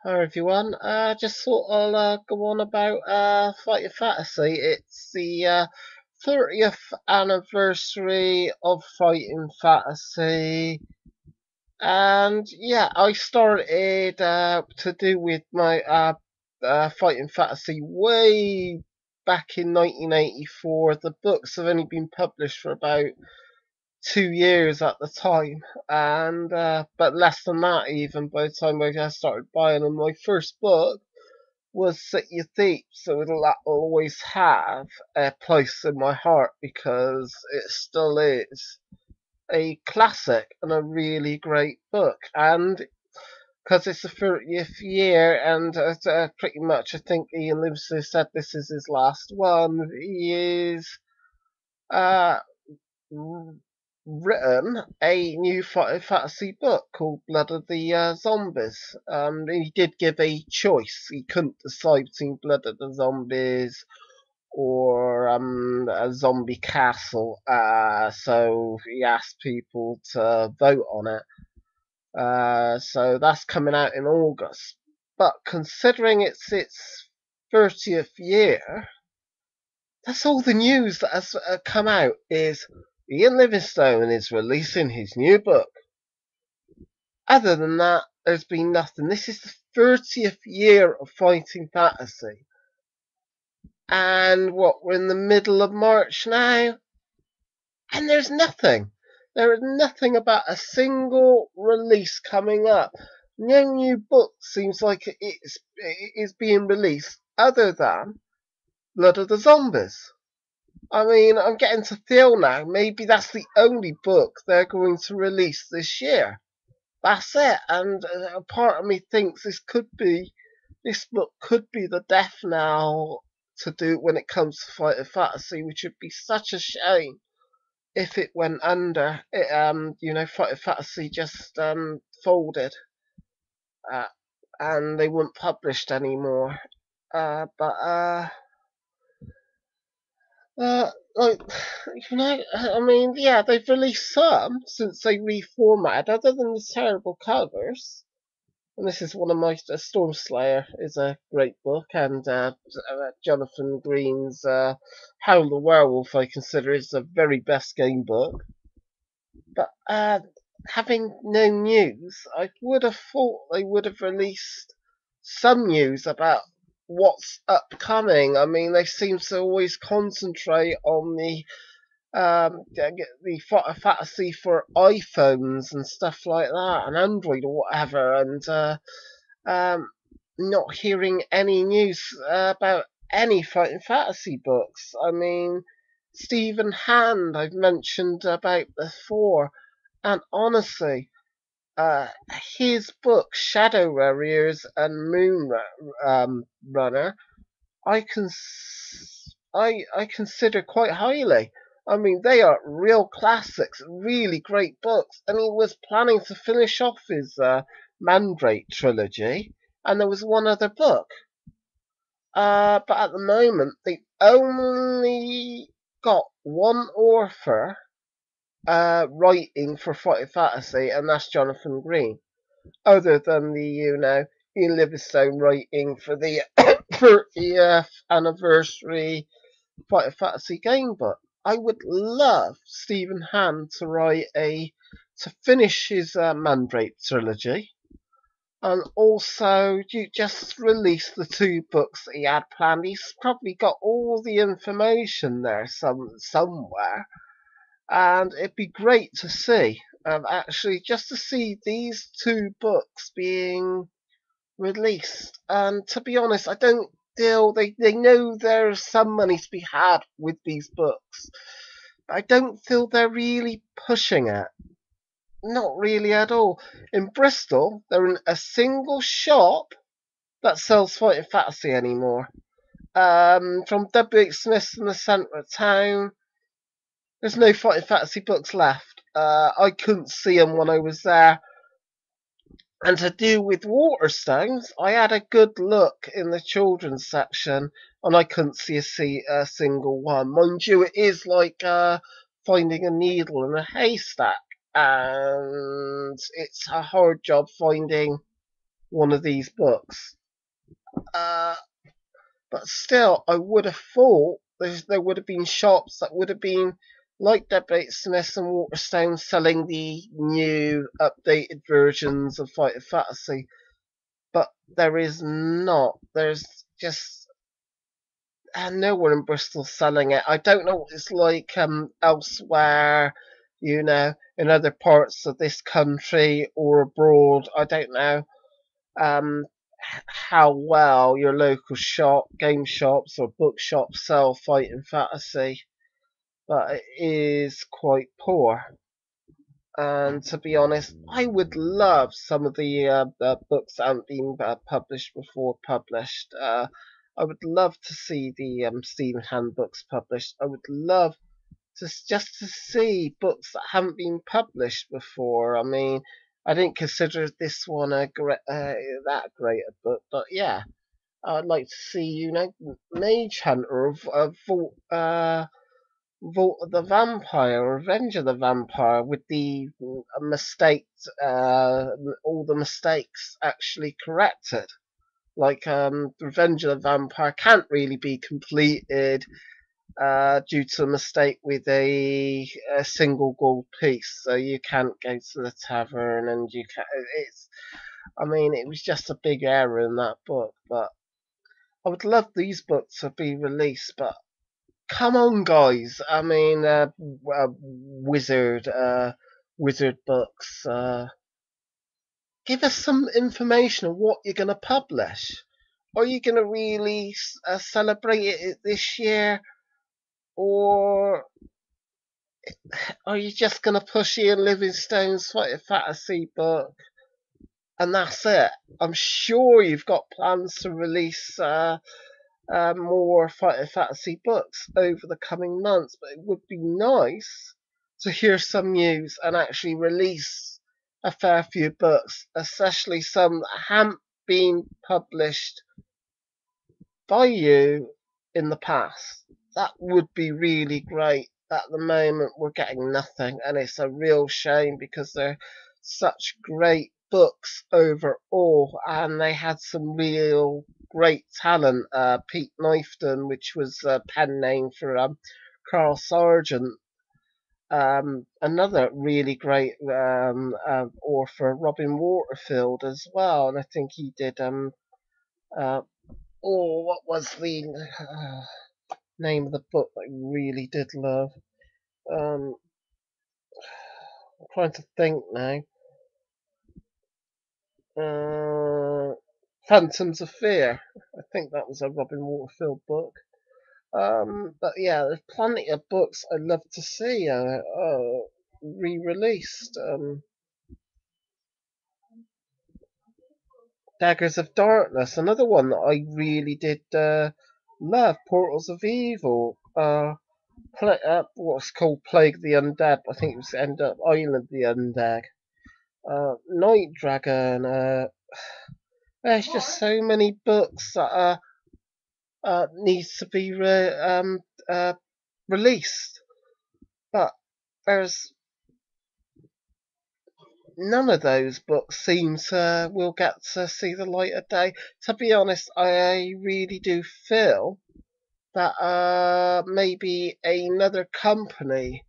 Hi everyone. Just thought I'll go on about Fighting Fantasy. It's the 30th anniversary of Fighting Fantasy, and yeah, I started to do with my Fighting Fantasy way back in 1984. The books have only been published for about 2 years at the time, and but less than that even by the time I started buying them. My first book was City of Thieves, so it'll always have a place in my heart because it still is a classic and a really great book. And because it's the 30th year, and pretty much I think Ian Livingstone said this is his last one, he is uh, written a new fantasy book called Blood of the Zombies. He did give a choice. He couldn't decide between Blood of the Zombies or a Zombie Castle. So he asked people to vote on it. So that's coming out in August. But considering it's its 30th year, that's all the news that has come out is Ian Livingstone is releasing his new book. Other than that, there's been nothing. This is the 30th year of Fighting Fantasy. And what, we're in the middle of March now? And there's nothing. There is nothing about a single release coming up. No new book seems like it is being released other than Blood of the Zombies. I mean, I'm getting to feel now, maybe that's the only book they're going to release this year. That's it. And a part of me thinks this book could be the death knell to do when it comes to Fighting Fantasy, which would be such a shame if it went under. Fighting Fantasy just folded, uh, and they weren't published anymore. But like, I mean, yeah, they've released some since they reformatted, other than the terrible covers. And this is one of my Storm Slayer is a great book, and Jonathan Green's Howl the Werewolf I consider is the very best game book. But having no news, I would have thought they would have released some news about what's upcoming. I mean, they seem to always concentrate on the fantasy for iPhones and stuff like that, and Android or whatever, and um, not hearing any news about any Fighting Fantasy books. I mean, Stephen Hand I've mentioned about before, and honestly, uh, his book Shadow Warriors and Runner, I consider quite highly. I mean, they are real classics, really great books, and he was planning to finish off his Mandrake trilogy, and there was one other book. But at the moment, they only got one author writing for Fighting Fantasy, and that's Jonathan Green. Other than Ian Livingstone writing for the 30th anniversary Fighting Fantasy game book. I would love Stephen Hand to finish his Mandrake trilogy, and also you just release the two books that he had planned. He's probably got all the information there somewhere, and it'd be great to see. Actually, just to see these two books being released. And to be honest, I don't feel they know there's some money to be had with these books. I don't feel they're really pushing it. Not really at all. In Bristol, there isn't a single shop that sells Fighting Fantasy anymore. From W.H. Smith's in the centre of town, there's no Fighting Fantasy books left. I couldn't see them when I was there. And to do with Waterstones, I had a good look in the children's section, and I couldn't see a single one. Mind you, it is like finding a needle in a haystack, and it's a hard job finding one of these books. Uh, but still, I would have thought there would have been shops that would have been like Dead Smith and Waterstone selling the new updated versions of Fighter Fantasy, but there is not. There's just no one in Bristol selling it. I don't know what it's like elsewhere, in other parts of this country or abroad. I don't know um, how well your local game shops or bookshops sell Fighting Fantasy, but it is quite poor. And to be honest, I would love some of the books that haven't been published before published. I would love to see the Steam handbooks published. I would love just to see books that haven't been published before. I mean, I didn't consider this one that great a book, but yeah, I'd like to see Mage Hunter of Vault of the Vampire, Revenge of the Vampire, with the mistakes, all the mistakes actually corrected. Like Revenge of the Vampire can't really be completed due to a mistake with a single gold piece, so you can't go to the tavern, and you can. It's. I mean, it was just a big error in that book, but I would love these books to be released, but come on, guys. I mean, Wizard Books. Give us some information on what you're going to publish. Are you going to really celebrate it this year, or are you just going to push Ian Livingstone's Fighter Fantasy book and that's it? I'm sure you've got plans to release more Fighter Fantasy books over the coming months, but it would be nice to hear some news and actually release a fair few books, especially some that haven't been published by you in the past. That would be really great. At the moment, we're getting nothing, and it's a real shame because they're such great books overall, and they had some real great talent. Pete Knifton, which was a pen name for Carl Sargent. Another really great author, Robin Waterfield, as well, and I think he did uh, what was the name of the book that I really did love? Um, I'm trying to think now. Uh, Phantoms of Fear. I think that was a Robin Waterfield book. But yeah, there's plenty of books I'd love to see re-released. Daggers of Darkness, another one that I really did love. Portals of Evil. What's called Plague of the Undead. I think it was end up Island of the Undead. Night Dragon. There's just so many books that needs to be released, but there's none of those books seems will get to see the light of day. To be honest, I really do feel that maybe another company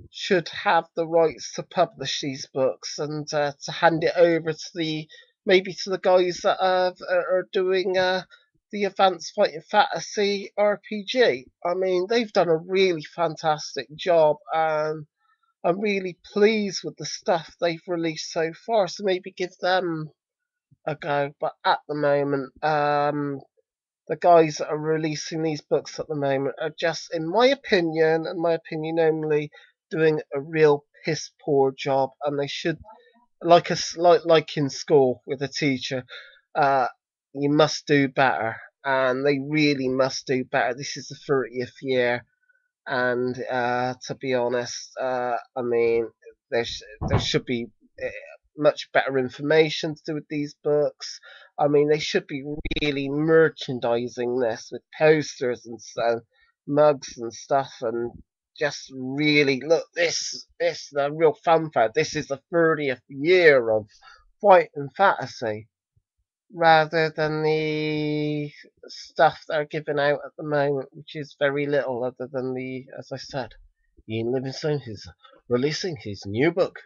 should have the rights to publish these books and to hand it over to the guys that are doing the Advanced Fighting Fantasy RPG. I mean, they've done a really fantastic job, and I'm really pleased with the stuff they've released so far. So maybe give them a go. But at the moment, the guys that are releasing these books at the moment are just, in my opinion, only, doing a real piss poor job, and they should, like in school with a teacher, uh, you must do better, and they really must do better. This is the 30th year, and to be honest, I mean, there should be uh, much better information to do with these books. I mean, they should be really merchandising this with posters and mugs and stuff, and just really look this the real fanfare. This is the 30th year of Fighting Fantasy. rather than the stuff they're giving out at the moment, which is very little other than as I said, Ian Livingstone is releasing his new book,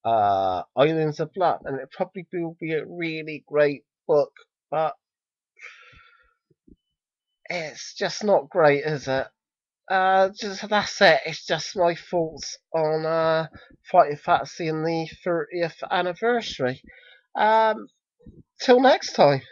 Islands of Blood, and it probably will be a really great book, but it's just not great, is it? Just that's it. It's just my thoughts on Fighting Fantasy and the 30th anniversary. Um, till next time.